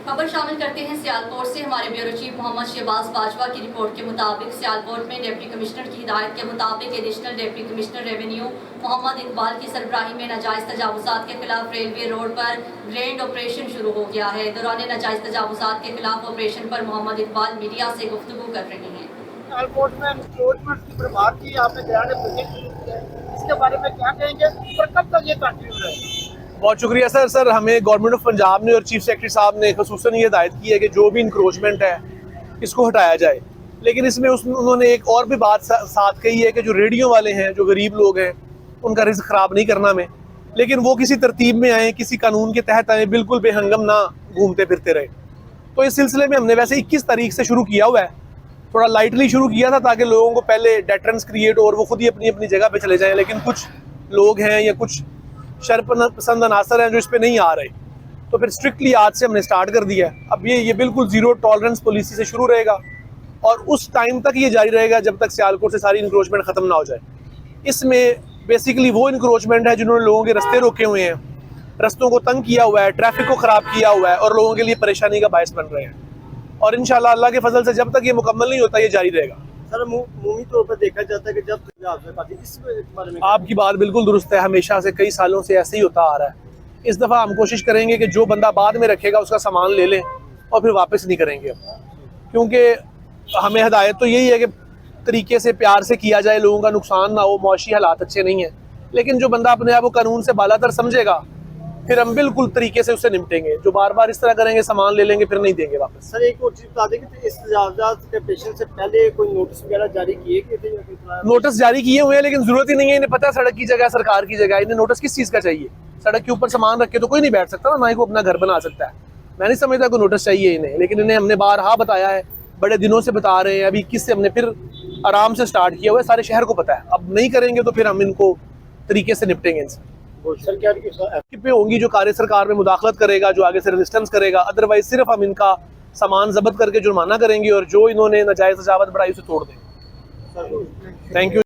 خبر شامل کرتے ہیں سیالکوٹ سے۔ ہمارے بیورو چیف محمد شہباز باجوہ کی رپورٹ کے مطابق سیالکوٹ میں ڈپٹی کمشنر کی ہدایت کے مطابق ایڈیشنل ڈپٹی کمشنر ریونیو محمد اقبال کی سربراہی میں ناجائز تجاوزات کے خلاف ریلوے روڈ پر گرینڈ آپریشن شروع ہو گیا ہے۔ دوران ناجائز تجاوزات کے خلاف آپریشن پر محمد اقبال میڈیا سے گفتگو کر رہے ہیں۔ سیالکوٹ میں انکروچمنٹ کی برباد کی آپ نے گرینڈ آپریشن شروع کیا ہے، اس کے بارے میں کیا کہیں گے اور کب تک یہ کنٹینیو رہے گا؟ بہت شکریہ سر ہمیں گورنمنٹ آف پنجاب نے اور چیف سیکرٹری صاحب نے خصوصاً یہ ہدایت کی ہے کہ جو بھی انکروچمنٹ ہے اس کو ہٹایا جائے، لیکن اس میں انہوں نے ایک اور بھی بات ساتھ کہی ہے کہ جو ریڈیو والے ہیں، جو غریب لوگ ہیں، ان کا رزق خراب نہیں کرنا میں، لیکن وہ کسی ترتیب میں آئیں، کسی قانون کے تحت آئیں، بالکل بے ہنگم نہ گھومتے پھرتے رہے۔ تو اس سلسلے میں ہم نے ویسے 21 تاریخ سے شروع کیا ہوا ہے، تھوڑا لائٹلی شروع کیا تھا تاکہ لوگوں کو پہلے ڈیٹرنس کریٹ اور وہ خود ہی اپنی اپنی جگہ پہ چلے جائیں، لیکن کچھ لوگ ہیں یا کچھ شر پسند عناصر ہیں جو اس پہ نہیں آ رہے، تو پھر اسٹرکٹلی آج سے ہم نے سٹارٹ کر دیا ہے۔ اب یہ بالکل زیرو ٹالرنس پالیسی سے شروع رہے گا اور اس ٹائم تک یہ جاری رہے گا جب تک سیالکوٹ سے ساری انکروچمنٹ ختم نہ ہو جائے۔ اس میں بیسیکلی وہ انکروچمنٹ ہے جنہوں نے لوگوں کے رستے روکے ہوئے ہیں، رستوں کو تنگ کیا ہوا ہے، ٹریفک کو خراب کیا ہوا ہے اور لوگوں کے لیے پریشانی کا باعث بن رہے ہیں، اور انشاءاللہ اللہ کے فضل سے جب تک یہ مکمل نہیں ہوتا یہ جاری رہے گا۔ سر عمومی طور پر دیکھا جاتا ہے کہ جب اس بارے میں آپ کی بات بالکل درست ہے، ہمیشہ سے کئی سالوں سے ایسے ہی ہوتا آ رہا ہے۔ اس دفعہ ہم کوشش کریں گے کہ جو بندہ بعد میں رکھے گا اس کا سامان لے لیں اور پھر واپس نہیں کریں گے، کیونکہ ہمیں ہدایت تو یہی ہے کہ طریقے سے پیار سے کیا جائے، لوگوں کا نقصان نہ ہو، معاشی حالات اچھے نہیں ہیں، لیکن جو بندہ اپنے آپ کو قانون سے بالا تر سمجھے گا پھر ہم بالکل طریقے سے اسے نمٹیں گے۔ جو بار بار اس طرح کریں گے سامان لے لیں گے پھر نہیں دیں گے واپس۔ سر ایک اور چیز بتا دیں کہ اس تجاوزات کے پیشن سے پہلے کوئی نوٹس وغیرہ جاری کیے گئے تھے یا کوئی نوٹس جاری کیے ہوئے ہیں لیکن ضرورت ہی نہیں ہے، انہیں پتہ ہے سڑک کی جگہ سرکار کی جگہ، انہیں نوٹس کس چیز کا چاہیے؟ سڑک کے اوپر سامان رکھ کے تو کوئی نہیں بیٹھ سکتا نا ہی کوئی اپنا گھر بنا سکتا ہے۔ میں نہیں سمجھتا کوئی نوٹس چاہیے انہیں، لیکن انہیں ہم نے بارہا بتایا ہے، بڑے دنوں سے بتا رہے ہیں، ابھی 21 سے ہم نے پھر آرام سے سٹارٹ کیا ہوا ہے، سارے شہر کو پتہ ہے۔ اب نہیں کریں گے تو پھر ہم ان کو طریقے سے نپٹیں گے ان سے۔ سر کیا پہ ہوں گی جو کار سرکار میں مداخلت کرے گا، جو آگے سے ریزسٹنس کرے گا، ادروائز صرف ہم ان کا سامان ضبط کر کے جرمانہ کریں گے اور جو انہوں نے ناجائز تجاوز بڑھائی اسے توڑ دیں گے۔ Thank you.